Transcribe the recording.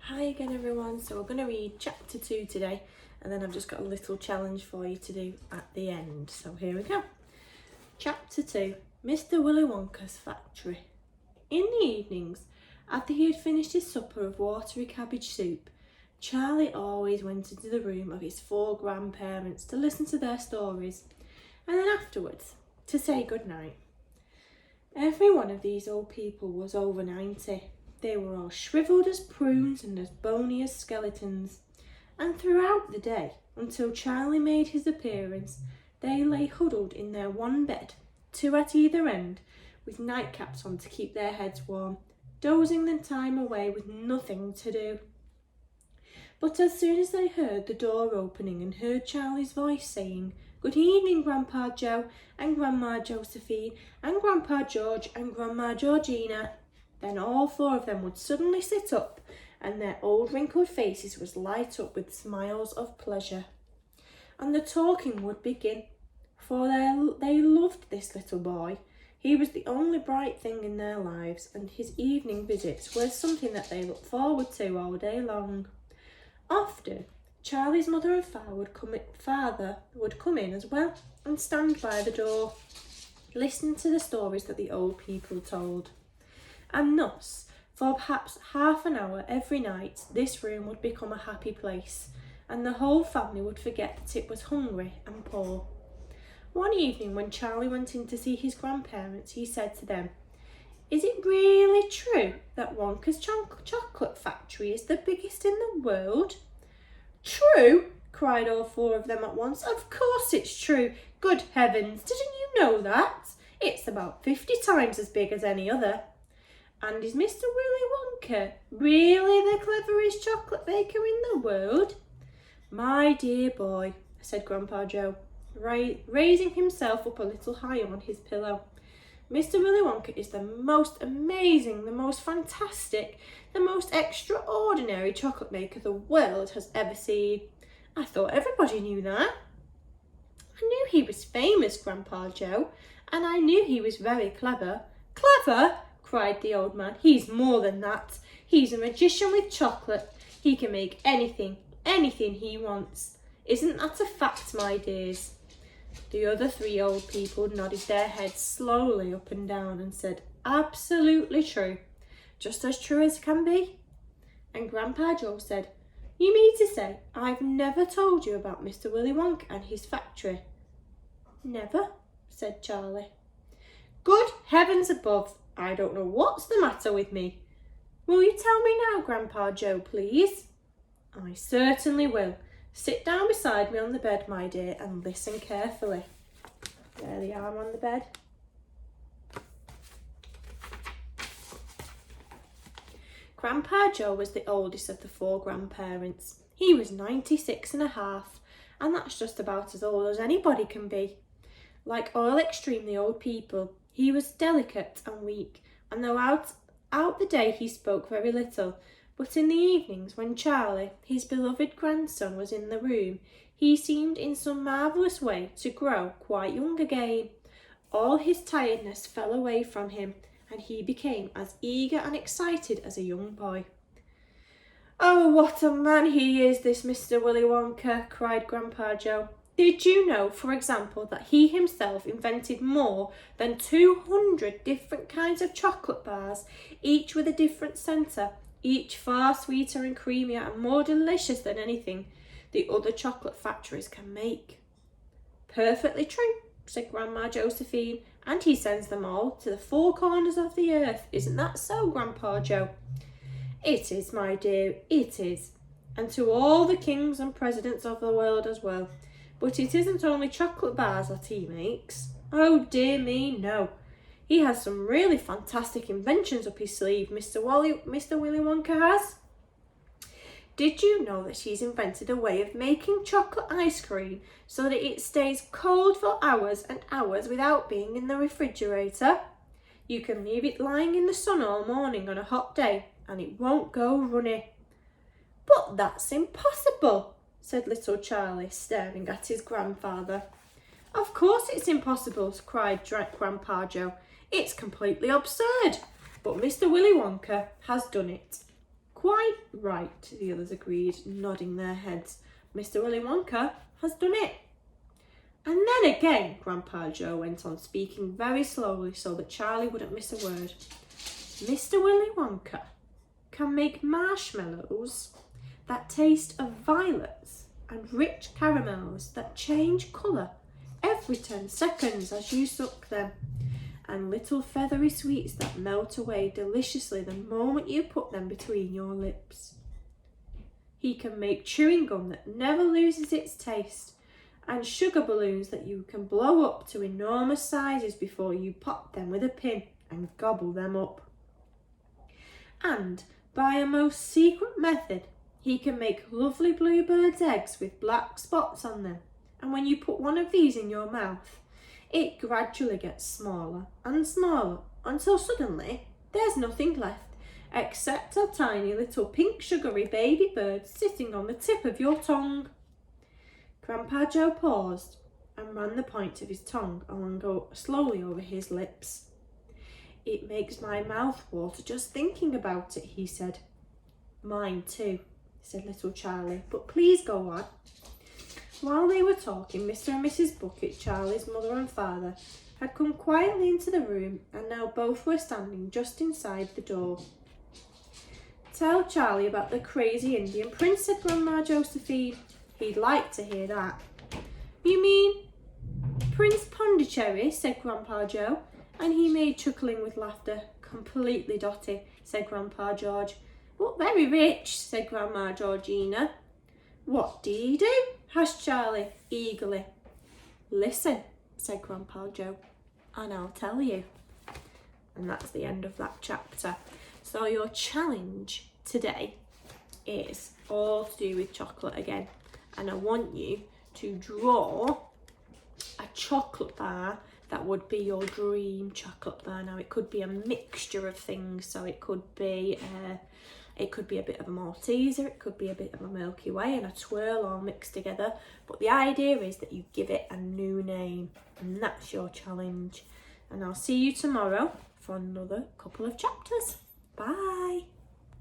Hi again everyone, so we're going to read chapter 2 today and then I've just got a little challenge for you to do at the end. So here we go. Chapter 2, Mr Willy Wonka's Factory. In the evenings, after he had finished his supper of watery cabbage soup, Charlie always went into the room of his 4 grandparents to listen to their stories and then afterwards to say good night. Every one of these old people was over 90. They were all shrivelled as prunes and as bony as skeletons, and throughout the day, until Charlie made his appearance, they lay huddled in their one bed, 2 at either end, with nightcaps on to keep their heads warm, dozing the time away with nothing to do. But as soon as they heard the door opening and heard Charlie's voice saying, "Good evening, Grandpa Joe and Grandma Josephine and Grandpa George and Grandma Georgina," then all 4 of them would suddenly sit up and their old wrinkled faces would light up with smiles of pleasure. And the talking would begin, for they loved this little boy. He was the only bright thing in their lives, and his evening visits were something that they looked forward to all day long. Often, Charlie's mother and father would come in as well and stand by the door, listening to the stories that the old people told. And thus, for perhaps half an hour every night, this room would become a happy place, and the whole family would forget that it was hungry and poor. One evening when Charlie went in to see his grandparents, he said to them, "Is it really true that Wonka's chocolate factory is the biggest in the world?" "True?" cried all 4 of them at once. "Of course it's true. Good heavens, didn't you know that? It's about 50 times as big as any other." "And is Mr Willy Wonka really the cleverest chocolate baker in the world?" "My dear boy," said Grandpa Joe, raising himself up a little higher on his pillow, "Mr Willy Wonka is the most amazing, the most fantastic, the most extraordinary chocolate maker the world has ever seen. I thought everybody knew that." "I knew he was famous, Grandpa Joe, and I knew he was very clever." "Clever?" cried the old man. "He's more than that. He's a magician with chocolate. He can make anything he wants. Isn't that a fact, my dears?" The other 3 old people nodded their heads slowly up and down and said, "Absolutely true. Just as true as can be." And Grandpa Joe said, "You mean to say I've never told you about Mr Willy Wonka and his factory?" "Never," said Charlie. "Good heavens above, I don't know what's the matter with me. Will you tell me now, Grandpa Joe, please?" "I certainly will. Sit down beside me on the bed, my dear, and listen carefully." There they are on the bed. Grandpa Joe was the oldest of the 4 grandparents. He was 96 and a half, and that's just about as old as anybody can be. Like all extremely old people, he was delicate and weak, and throughout the day he spoke very little, but in the evenings when Charlie, his beloved grandson, was in the room, he seemed in some marvellous way to grow quite young again. All his tiredness fell away from him, and he became as eager and excited as a young boy. "Oh, what a man he is, this Mr Willy Wonka," cried Grandpa Joe. "Did you know, for example, that he himself invented more than 200 different kinds of chocolate bars, each with a different centre, each far sweeter and creamier and more delicious than anything the other chocolate factories can make?" "Perfectly true," said Grandma Josephine, "and he sends them all to the 4 corners of the earth. Isn't that so, Grandpa Joe?" "It is, my dear, it is, and to all the kings and presidents of the world as well. But it isn't only chocolate bars that he makes. Oh dear me, no. He has some really fantastic inventions up his sleeve, Mr Willy Wonka has. Did you know that he's invented a way of making chocolate ice cream so that it stays cold for hours and hours without being in the refrigerator? You can leave it lying in the sun all morning on a hot day and it won't go runny." "But that's impossible," said little Charlie, staring at his grandfather. "Of course it's impossible," cried Grandpa Joe. "It's completely absurd. But Mr Willy Wonka has done it." Quite right, the others agreed, nodding their heads. Mr Willy Wonka has done it. And then again, Grandpa Joe went on, speaking very slowly so that Charlie wouldn't miss a word. Mr Willy Wonka can make marshmallows that taste of violets and rich caramels that change colour every 10 seconds as you suck them, and little feathery sweets that melt away deliciously the moment you put them between your lips. He can make chewing gum that never loses its taste, and sugar balloons that you can blow up to enormous sizes before you pop them with a pin and gobble them up. And by a most secret method, he can make lovely bluebirds' eggs with black spots on them, and when you put one of these in your mouth, it gradually gets smaller and smaller until suddenly there's nothing left except a tiny little pink sugary baby bird sitting on the tip of your tongue. Grandpa Joe paused and ran the point of his tongue slowly over his lips. It makes my mouth water just thinking about it, he said. Mine too, said little Charlie, but please go on. While they were talking, Mr and Mrs Bucket, Charlie's mother and father, had come quietly into the room, and now both were standing just inside the door. Tell Charlie about the crazy Indian prince, said Grandma Josephine. He'd like to hear that. You mean Prince Pondicherry, said Grandpa Joe, and he made chuckling with laughter. Completely dotty, said Grandpa George. But very rich, said Grandma Georgina. What did he do? Asked Charlie eagerly. Listen, said Grandpa Joe, and I'll tell you. And that's the end of that chapter. So your challenge today is all to do with chocolate again. And I want you to draw a chocolate bar that would be your dream chocolate bar. Now it could be a mixture of things, so it could be a bit of a Malteser, it could be a bit of a Milky Way and a twirl all mixed together. But the idea is that you give it a new name, and that's your challenge. And I'll see you tomorrow for another couple of chapters. Bye.